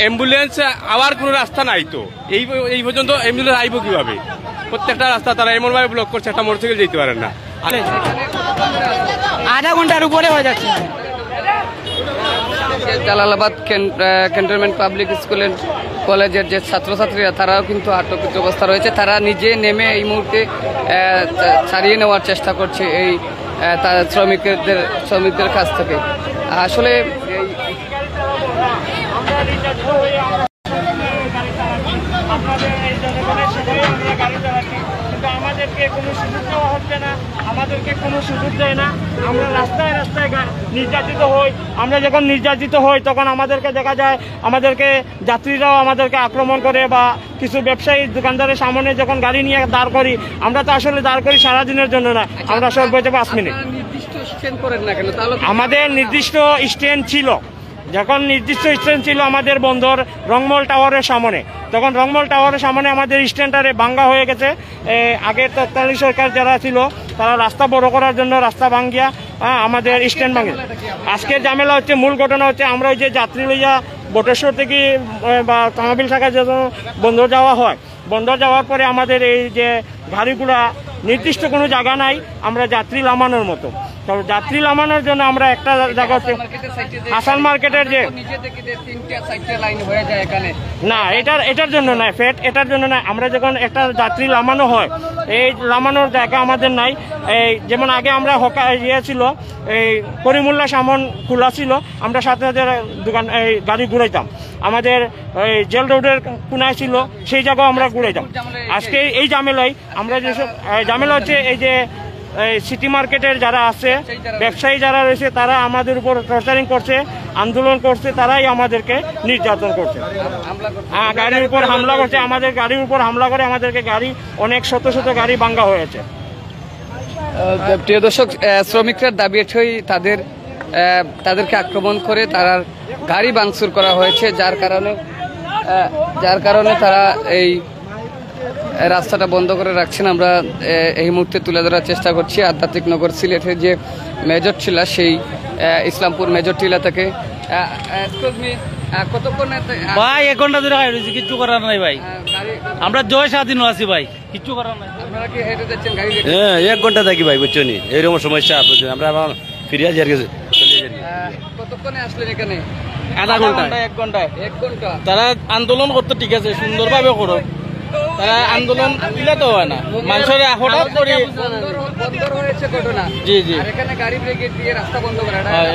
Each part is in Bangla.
অ্যাম্বুলেন্স আবার কোনো রাস্তা নাই তো, এই পর্যন্ত অ্যাম্বুলেন্স আইব কিভাবে? প্রত্যেকটা রাস্তা তারা এমনভাবে ব্লক করছে, একটা মোটরসাইকেল যেতে পারেন না। আধা ঘন্টার উপরে হয়ে যাচ্ছে। জালালাবাদ ক্যান্টনমেন্ট পাবলিক স্কুলের কলেজের যে ছাত্রছাত্রীরা তারাও কিন্তু আটকিত অবস্থা রয়েছে। তারা নিজে নেমে এই মুহূর্তে ছাড়িয়ে নেওয়ার চেষ্টা করছে এই শ্রমিকদের কাছ থেকে। আসলে আমাদেরকে কোনো সুযোগ দেওয়া হচ্ছে না, আমাদেরকে কোনো সুযোগ দেয় না। আমরা রাস্তায় রাস্তায় নির্যাতিত হই। আমরা যখন নির্যাতিত হই তখন আমাদেরকে দেখা যায়, আমাদেরকে যাত্রীরাও আমাদেরকে আক্রমণ করে, বা কিছু ব্যবসায়ী দোকানদারের সামনে যখন গাড়ি নিয়ে দাঁড় করি, আমরা তো আসলে দাঁড় করি সারাদিনের জন্য না, আমরা সর্বোচ্চ 5 মিনিট। আমাদের নির্দিষ্ট স্ট্যান্ড ছিল, যখন নির্দিষ্ট স্ট্যান্ড ছিল আমাদের বন্দর রংমল টাওয়ারের সামনে, তখন রংমল টাওয়ারের সামনে আমাদের স্ট্যান্ডটারে ভাঙ্গা হয়ে গেছে। আগের তৎকালীন সরকার যারা ছিল তারা রাস্তা বড় করার জন্য রাস্তা ভাঙ্গিয়া আমাদের স্ট্যান্ড ভাঙে। আজকের ঝামেলা হচ্ছে, মূল ঘটনা হচ্ছে, আমরা ওই যে যাত্রী লইয়া বটেশ্বর থেকে বা কামাবিল শাখায় যখন বন্দর যাওয়া হয়, বন্দর যাওয়ার পরে আমাদের এই যে গাড়িগুলা নির্দিষ্ট কোনো জায়গা নাই আমরা যাত্রী নামানোর মতো। তবে যাত্রী নামানোর জন্য আমরা একটা জায়গা হচ্ছে হাসান মার্কেটের যে না, এটার জন্য নয়, এটার জন্য নয়। আমরা যখন একটা যাত্রী নামানো হয়, এই নামানোর জায়গা আমাদের নাই। এই যেমন আগে আমরা ছিল এই করিমুল্লা সামন খোলা ছিল, আমরা সাথে সাথে দোকান এই গাড়ি ঘুরাইতাম। আমাদের ওই জেল রোডের কোনায় ছিল, সেই জায়গাও আমরা ঘুরাইতাম। আজকে এই ঝামেলায় আমরা যেসব ঝামেলা হচ্ছে, এই যে সিটি মার্কেটের যারা আছে, ব্যবসায়ী যারা রয়েছে, তারা আমাদের উপর টর্চারিং করছে, আন্দোলন করছে, তারাই আমাদেরকে নির্যাতন করছে, গাড়ির উপর হামলা করছে। আমাদের গাড়ির উপর হামলা করে আমাদেরকে গাড়ি অনেক শত শত গাড়ি ভাঙ্গা হয়েছে। প্রিয় দর্শক, শ্রমিকরা দাবি এটাই, তাদেরকে আক্রমণ করে তারা গাড়ি ভাঙচুর করা হয়েছে, যার কারণে তারা এই রাস্তাটা বন্ধ করে রাখছেন। আমরা এই মুহূর্তে তুলে ধরার চেষ্টা করছি আধ্যাত্মিক নগর সিলেটের যে মেজর টিলা, সেই ইসলামপুর মেজর টিলা থেকে। কতক্ষণ ভাই? 1 ঘন্টা ধরে রয়েছি, কিচ্ছু করার নাই ভাই। আমরা জয় স্বাধীন আছি ভাই, কিচ্ছু করার নাই। আপনারা কি হেঁটে যাচ্ছেন গাড়ি? হ্যাঁ, 1 ঘন্টা থাকি ভাই, বুঝছো নি? এইরকম সমস্যা আমরা আবার ফিরে আসি আর কিছু। কতক্ষণে আসলেন এখানে? আধা ঘন্টা। 1 ঘন্টা। তারা আন্দোলন করতে ঠিক আছে, সুন্দরভাবে করো, তারা আন্দোলন দিলে তো হয় না। মানুষের হঠাৎ করে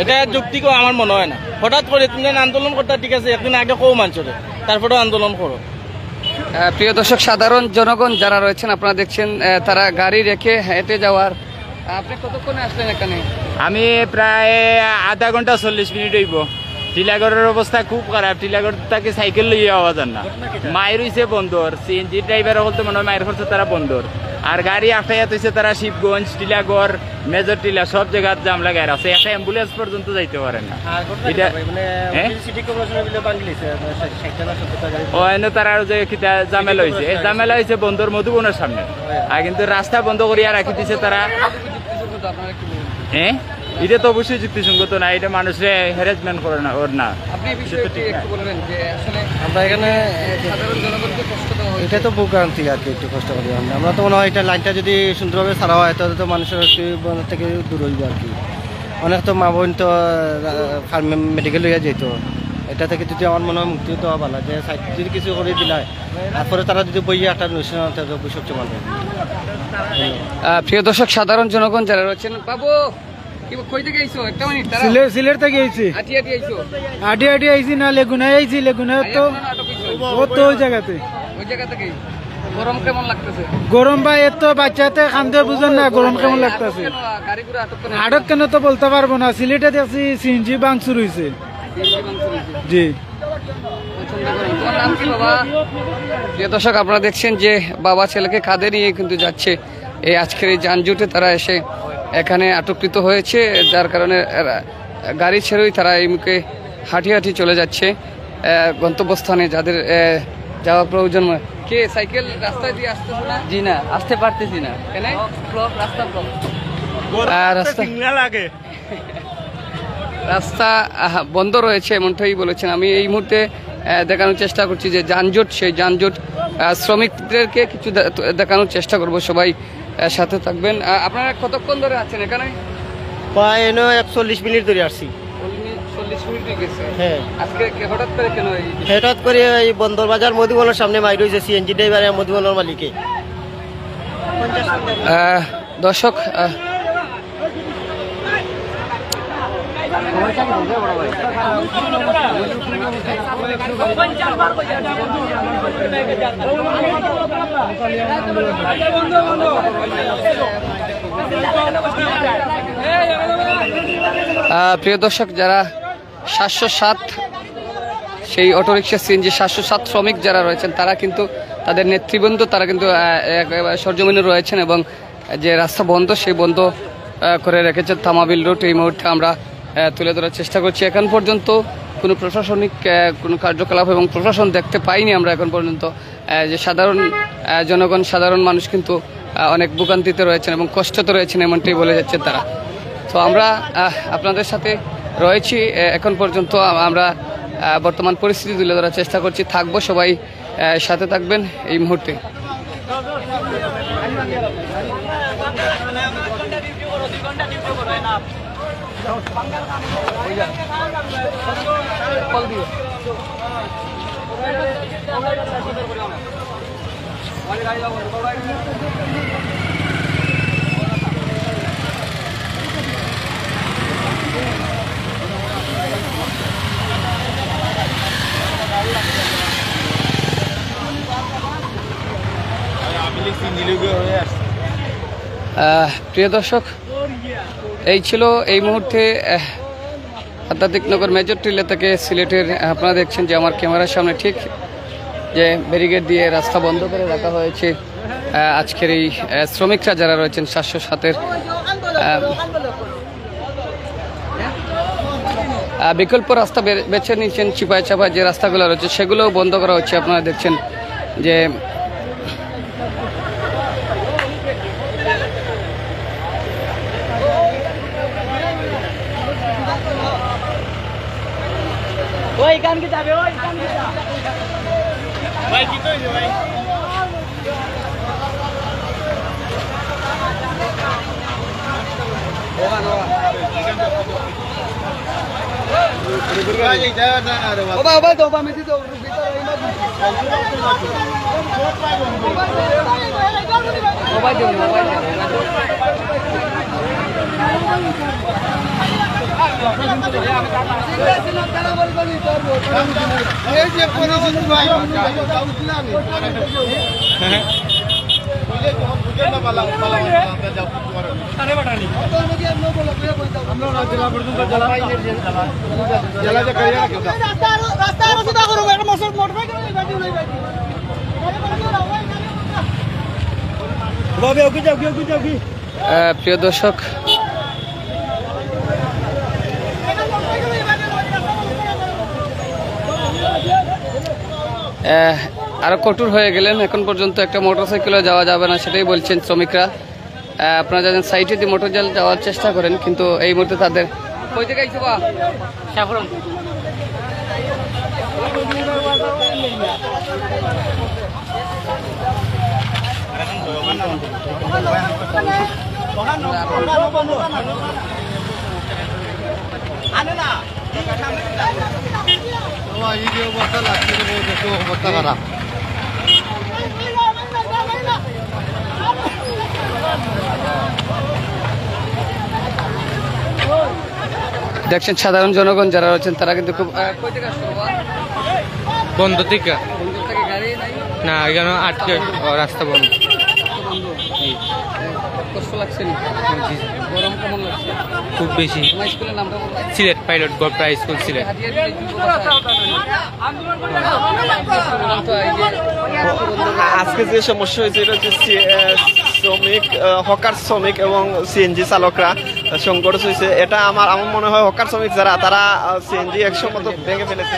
এটা যুক্তিকে আমার মনে হয় না। হঠাৎ করে তুমি আন্দোলন করতে ঠিক আছে, একদিন আগে কো মানুষের, তারপরেও আন্দোলন করো। প্রিয় দর্শক, সাধারণ জনগণ যারা রয়েছেন আপনারা দেখছেন, তারা গাড়ি রেখে হেঁটে যাওয়ার। আপনি কতক্ষণে আসলেন এখানে? আমি প্রায় আধা ঘন্টা 40 মিনিট হইব। টিলাগড়ের অবস্থা খুব খারাপ। টিলাগড় তাকে সাইকেল লইয়ে আওয়া যান না। মায়ের হইছে বন্দর, সিএনজি ড্রাইভার হল তো মনে হয় মায়ের করছে তারা বন্দর, আর গাড়ি আটাইয়াত হয়েছে তারা শিবগঞ্জ, টিলাগড়, মেজর টিলা সব জায়গায় জাম লাগাই আছে। একটা অ্যাম্বুলেন্স পর্যন্ত যাইতে পারে না। তারা যে জামেলা হয়েছে, জামেলা হয়েছে বন্দর মধুবনের সামনে, আর কিন্তু রাস্তা বন্ধ করিয়া রাখি দিছে তারা। হ্যাঁ, এটা তো অবশ্যই যুক্তিসঙ্গত না, এটা মানুষের হ্যারাসমেন্ট করে না ওর না। আমরা এখানে এটা তো ভোগান্তি আর কি, একটু কষ্ট করি আমরা তো মনে হয় এটা লাইনটা যদি সুন্দরভাবে ছাড়া হয় তাহলে তো মানুষের একটু থেকে দূর হইব আর কি। অনেক তো মা বোন তো মেডিকেল লইয়া যেত, এটা থেকে যদি আমার মনে হয় মুক্তি তো ভালো, যে সাইড যদি কিছু করে দিলায় তারপরে তারা যদি বইয়ে একটা সবচেয়ে ভালো। প্রিয় দর্শক, সাধারণ জনগণ যারা রয়েছেন, বাবু সিলেট থেকে আইছি, আটি আইছি না লেগুনায় আইছি, লেগুনায় তো ওই জায়গাতে। গরম কেমন লাগতেছে? গরম ভাই, এত বাচ্চাতে খান্দে বুঝেন না গরম কেমন লাগতেছে। আটক কেন তো বলতে পারবো না। সিলেটে দেখছি সিএনজি ভাঙচুর হয়েছে। জি। প্রিয় দর্শক, আপনারা দেখছেন যে বাবা ছেলেকে কাঁধে নিয়ে কিন্তু যাচ্ছে এই আজকের এই যানজটে। তারা এসে এখানে আটককৃত হয়েছে, যার কারণে গাড়ি ছেড়েই তারা এই মুখে হাঁটি হাঁটি চলে যাচ্ছে গন্তব্যস্থানে যাদের যাওয়া প্রয়োজন। কে সাইকেল রাস্তায় দিয়ে আসতেছে না? জি না, আসতে পারতেছি না। রাস্তা বন্ধ রয়েছে এমনটাই বলেছেন। আমি এই মুহূর্তে দেখানোর চেষ্টা করছি যে যানজট, সেই যানজট শ্রমিকদেরকে কিছু দেখানোর চেষ্টা করব। সবাই সাথে থাকবেন। আপনারা কতক্ষণ ধরে আছেন এখানে? প্রায় 41 মিনিট ধরে আসছি। 40 মিনিট হয়ে গেছে। হ্যাঁ, আজকে হঠাৎ করে কেন হঠাৎ করে এই বন্দর বাজার মধুবনের সামনে মাইর হয়েছে সিএনজি ড্রাইভার মধুবনের মালিকে। দর্শক, প্রিয় দর্শক, যারা 707 সেই অটোরিকশা সিএনজি 707 শ্রমিক যারা রয়েছেন তারা কিন্তু তাদের নেতৃবৃন্দ তারা কিন্তু সরজমিনে রয়েছেন এবং যে রাস্তা বন্ধ সেই বন্ধ করে রেখেছে তামাবিল রুট। এই মুহূর্তে আমরা তুলে ধরার চেষ্টা করছি। এখন পর্যন্ত কোনো প্রশাসনিক কোনো কার্যকলাপ এবং প্রশাসন দেখতে পাইনি আমরা এখন পর্যন্ত। যে সাধারণ জনগণ, সাধারণ মানুষ কিন্তু অনেক ভোগান্তিতে রয়েছেন এবং কষ্টতে রয়েছেন এমনটাই বলে যাচ্ছে তারা। তো আমরা আপনাদের সাথে রয়েছি এখন পর্যন্ত। আমরা বর্তমান পরিস্থিতি তুলে ধরার চেষ্টা করছি, থাকবো, সবাই সাথে থাকবেন এই মুহূর্তে। প্রিয় দর্শক, এই ছিল এই মুহূর্তে আধ্যাত্মিক নগর মেজর টিলা থেকে সিলেটের। আপনারা দেখছেন যে আমার ক্যামেরার সামনে ঠিক যে ব্যারিকেড দিয়ে রাস্তা বন্ধ করে রাখা হয়েছে আজকের এই শ্রমিকরা যারা রয়েছেন 707-এর। বিকল্প রাস্তা বেছে নিচ্ছেন, চিপায় চাপায় যে রাস্তাগুলো রয়েছে সেগুলোও বন্ধ করা হচ্ছে। আপনারা দেখছেন যে ওই গান কি যাবে, ওই গান কি যাবে ভাই, কি কইছে ভাই? প্রিয় দর্শক, আরো কঠোর হয়ে গেলেন। এখন পর্যন্ত একটা মোটরসাইকেলে যাওয়া যাবে না সেটাই বলছেন শ্রমিকরা। আপনারা জানেন সাইটে দিয়ে মোটর জাল যাওয়ার চেষ্টা করেন, কিন্তু এই মুহূর্তে তাদের কই থেকে আইছো বা সাফরন আনে না এই যে অবস্থা লাগছে, অবস্থা খারাপ। দেখছেন সাধারণ জনগণ যারা রয়েছেন তারা কিন্তু খুব বন্ধ থেকে না, এখানে আটকে রাস্তা বন্ধ। কষ্ট লাগছে না? গরম কেমন লাগছে? খুব বেশি। স্কুলের নামটা সিলেট পাইলট গড় প্রাইস স্কুল সিলেট। আজকে যে সমস্যা হয়েছে এটা হচ্ছে শ্রমিক, হকার শ্রমিক এবং সিএনজি চালকরা সংঘর্ষ হয়েছে। এটা আমার মনে হয় হকার শ্রমিক যারা তারা সিএনজি একশো মতো ভেঙে ফেলেছে।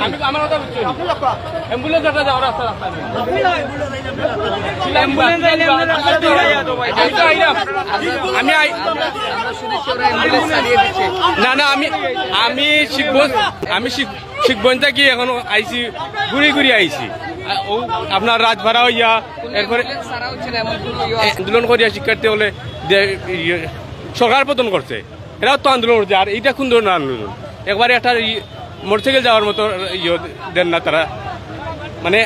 আমি আমার কথা বুঝছি অ্যাম্বুলেন্স একটা যাওয়ার রাস্তা রাস্তা আমি না না আমি শিখবন থাকি এখন আইছি ঘুরি ঘুরি আইছি ও আপনার রাত ভাড়া হইয়া এরপরে আন্দোলন করিয়া শিক্ষার্থী হলে সরকার পতন করছে এরাও তো আন্দোলন করছে আর এইটা কোন ধরনের আন্দোলন একবারে একটা মোটরসাইকেল যাওয়ার মতো দেন না তারা মানে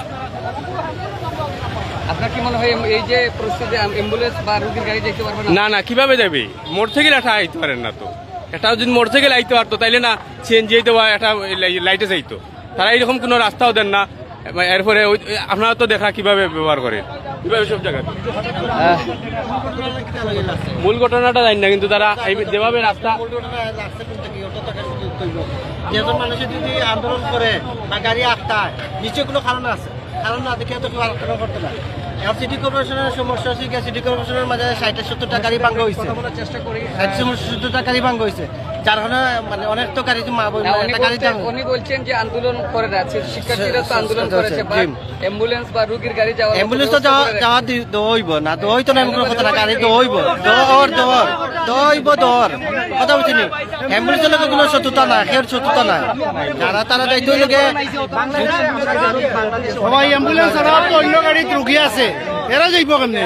আপনার কি মনে হয় এই যে পরিস্থিতি অ্যাম্বুলেন্স বা রোগীর গাড়ি যেতে পারবে না না কিভাবে যাবে মোটরসাইকেল একটা আইতে পারেন না তো এটা যদি মোটরসাইকেল আইতে পারতো তাইলে না সিএনজি আইতে বা একটা লাইটে যাইতো তারা এইরকম কোনো রাস্তাও দেন না এরপরে আপনারা তো দেখা কিভাবে ব্যবহার করেন কিভাবে সব জায়গায় মূল ঘটনাটা জানি না কিন্তু তারা যেভাবে রাস্তা যেজন মানুষের যদি আন্দোলন করে বা গাড়ি আটকায় নিশ্চয়ই কোনো কারণ আছে কারণ না দেখে তো কেউ আন্দোলন করতে না এখন সিটি কর্পোরেশনের সমস্যা হচ্ছে সিটি কর্পোরেশনের মাঝে 60-70টা গাড়ি ভাঙ্গা হয়েছে 60-70টা গাড়ি ভাঙ্গা হয়েছে যার কারণে মানে অনেক তো গাড়ি উনি বলছেন যে আন্দোলন করে আছে শিক্ষার্থীরা তো আন্দোলন করেছে অ্যাম্বুলেন্স বা রোগীর গাড়ি যাওয়া অ্যাম্বুলেন্স তো যাওয়া দৌড়ব না দৌড়ইতো না এমন কথা না গাড়ি দৌড়ব দৌড়ব কথা বুঝিনি অ্যাম্বুলেন্সের লোকের কোনো শত্রুতা না খের শত্রুতা না যারা তারা দায়িত্ব লোকে সবাই অ্যাম্বুলেন্স ছাড়া তো অন্য গাড়িতে রুগী আছে এরা যাইব কেমনে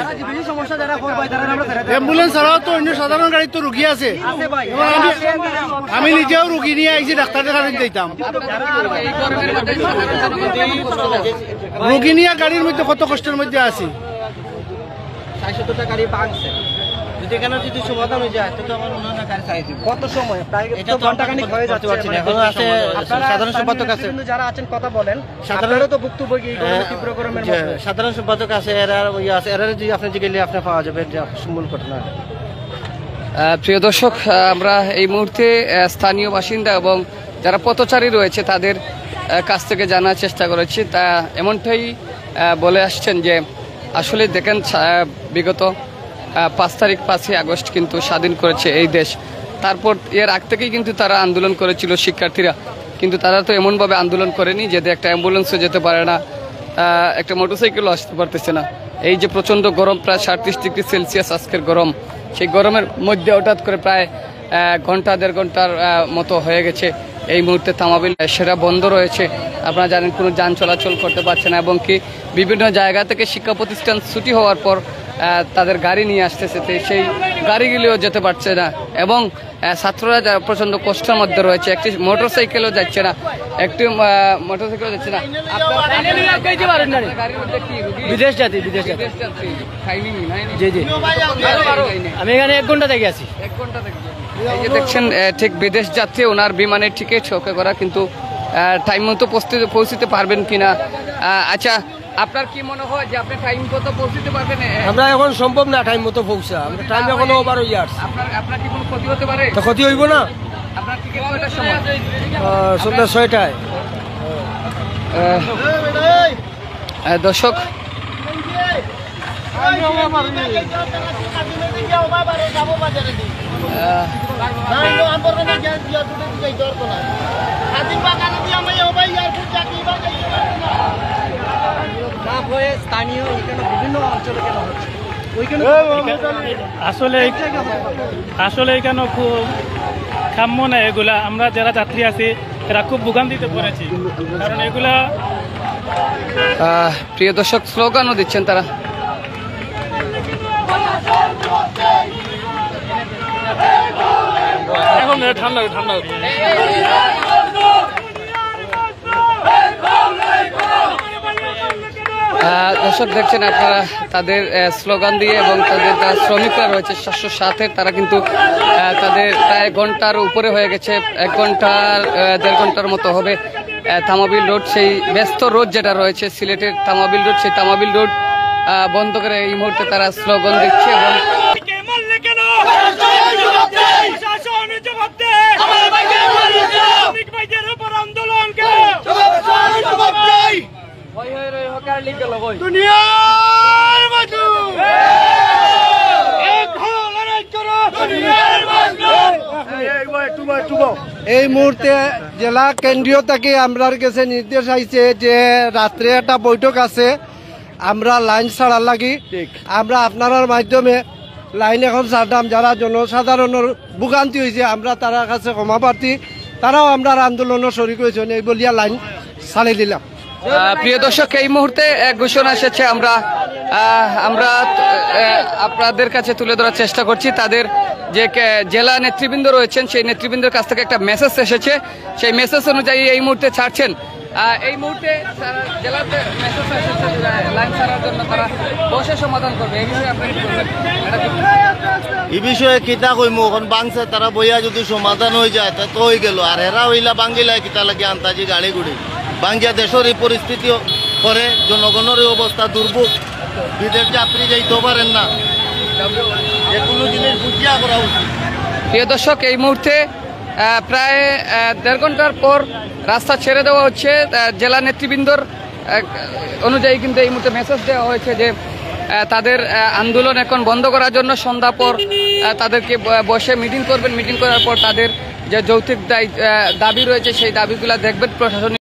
অ্যাম্বুলেন্স ছাড়াও তো অন্য সাধারণ গাড়িতে তো রুগী আছে আমি নিজেও রুগী নিয়ে আইছি ডাক্তারের কাছে দিতাম রুগী নিয়ে গাড়ির মধ্যে কত কষ্টের মধ্যে আছি 60-70টা গাড়ি ভাঙছে যদি এখানে যদি সমাধান হয়ে যায় তো আমার মনে হয় না গাড়ি চাইছি কত সময় প্রায় ঘন্টাখানিক হয়ে যাচ্ছে এখনো আছে সাধারণ সম্পাদক আছে কিন্তু যারা আছেন কথা বলেন সাধারণত তো ভুক্তভোগী তীব্র গরমের মধ্যে সাধারণ সম্পাদক আছে এরা আছে এরা যদি আপনি গেলে আপনি পাওয়া যাবে যে মূল ঘটনা প্রিয় দর্শক আমরা এই মুহূর্তে স্থানীয় বাসিন্দা এবং যারা পথচারী রয়েছে তাদের কাছ থেকে জানার চেষ্টা করেছি তা এমনটাই বলে আসছেন যে আসলে দেখেন বিগত 5 তারিখ 5ই আগস্ট কিন্তু স্বাধীন করেছে এই দেশ তারপর এর আগ থেকেই কিন্তু তারা আন্দোলন করেছিল শিক্ষার্থীরা কিন্তু তারা তো এমনভাবে আন্দোলন করেনি যে একটা অ্যাম্বুলেন্সও যেতে পারে না একটা মোটরসাইকেলও আসতে পারতেছে না এই যে প্রচণ্ড গরম প্রায় 37 ডিগ্রি সেলসিয়াস আজকের গরম সেই গরমের মধ্যে হঠাৎ করে প্রায় ঘন্টা 1.5 ঘন্টার মতো হয়ে গেছে এই মুহূর্তে তামাবিল সেরা বন্ধ রয়েছে আপনারা জানেন কোনো যান চলাচল করতে পারছে না এবং কি বিভিন্ন জায়গা থেকে শিক্ষা প্রতিষ্ঠান ছুটি হওয়ার পর তাদের গাড়ি নিয়ে আসতেছে সেই গাড়িগুলিও যেতে পারছে না এবং ছাত্ররা যারা প্রচণ্ড কষ্টের মধ্যে রয়েছে একটি মোটরসাইকেলও যাচ্ছে না একটি মোটরসাইকেলও যাচ্ছে না বিদেশ যাত্রী জি জি আমি এখানে 1 ঘন্টা থেকে আছি 1 ঘন্টা থেকে এই যে দেখছেন ঠিক বিদেশ যাত্রী ওনার বিমানের টিকিট ওকে করা কিন্তু টাইম মতো পৌঁছতে পারবেন কিনা আচ্ছা আপনার কি মনে হয় যে আপনি টাইম মতো পৌঁছতে পারবেন আমরা এখন সম্ভব না টাইম মতো পৌঁছা আমরা টাইম এখনো ওভার হয়ে যাচ্ছে আপনার কি কোনো ক্ষতি হতে পারে তো ক্ষতি হইব না আপনার টিকিট কয়টার সময় সন্ধ্যা 6টায় দর্শক স্থানীয় বিভিন্ন অঞ্চলে কেন হচ্ছে আসলে এখানে খুব কাম্য না এগুলা আমরা যারা যাত্রী আছি এরা খুব ভোগান্তিতে পড়েছি কারণ এগুলা প্রিয় দর্শক স্লোগানও দিচ্ছেন তারা এখন ঠান্ডা ঠান্ডা দর্শক দেখছেন আপনারা তাদের স্লোগান দিয়ে এবং তাদের যারা শ্রমিকরা রয়েছে 707-এর তারা কিন্তু তাদের প্রায় ঘন্টার উপরে হয়ে গেছে 1 ঘন্টার 1.5 ঘন্টার মতো হবে তামাবিল রোড সেই ব্যস্ত রোড যেটা রয়েছে সিলেটের তামাবিল রোড সেই তামাবিল রোড বন্ধ করে এই মুহূর্তে তারা স্লোগান দিচ্ছে এবং এই মুহূর্তে জেলা কেন্দ্রীয় থেকে আমরার কাছে নির্দেশ আইছে যে রাত্রে একটা বৈঠক আছে, আমরা লাইন ছাড়ার লাগি আমরা আপনার মাধ্যমে লাইন এখন ছাড়তাম। যারা জনসাধারণের ভোগান্তি হয়েছে আমরা তার কাছে ক্ষমা প্রার্থী, তারাও আমরা আন্দোলনের শরিক হয়েছেন, এই বলিয়া লাইন ছাড়ি দিলাম। প্রিয় দর্শক, এই মুহূর্তে এক ঘোষণা এসেছে, আমরা আপনাদের কাছে তুলে ধরার চেষ্টা করছি। তাদের যে জেলা নেতৃবৃন্দ রয়েছেন সেই নেতৃবৃন্দের কাছ থেকে একটা মেসেজ এসেছে, সেই মেসেজ অনুযায়ী এই মুহূর্তে ছাড়ছেন। এই মুহূর্তে জেলাতে মেসেজ এসেছে লাইন ছাড়ার জন্য তারা বসে সমাধান করবে। এই বিষয়ে আপনি কি বলবেন? এই বিষয়ে কিতা কইমু, এখন বাংছে তারা বইয়া যদি সমাধান হয়ে যায় তা তো হয়ে গেল। আর এরা হইলা বাঙ্গিলায় কিতা লাগে আন্তাজি গাড়ি গুড়ি বাঙ্গিয়া দেশের এই পরিস্থিতি করে, জনগণের অবস্থা দুর্ভোগ, বিদেশ যাত্রী যাইতে পারেন না, যে কোনো জিনিস বুঝিয়া করা উচিত। প্রিয় দর্শক, এই মুহূর্তে প্রায় 1.5 ঘন্টার পর রাস্তা ছেড়ে দেওয়া হচ্ছে। জেলা নেতৃবৃন্দর অনুযায়ী কিন্তু এই মুহূর্তে মেসেজ দেওয়া হয়েছে যে তাদের আন্দোলন এখন বন্ধ করার জন্য সন্ধ্যা পর তাদেরকে বসে মিটিং করবেন। মিটিং করার পর তাদের যে যৌক্তিক দাবি রয়েছে সেই দাবিগুলো দেখবেন প্রশাসনিক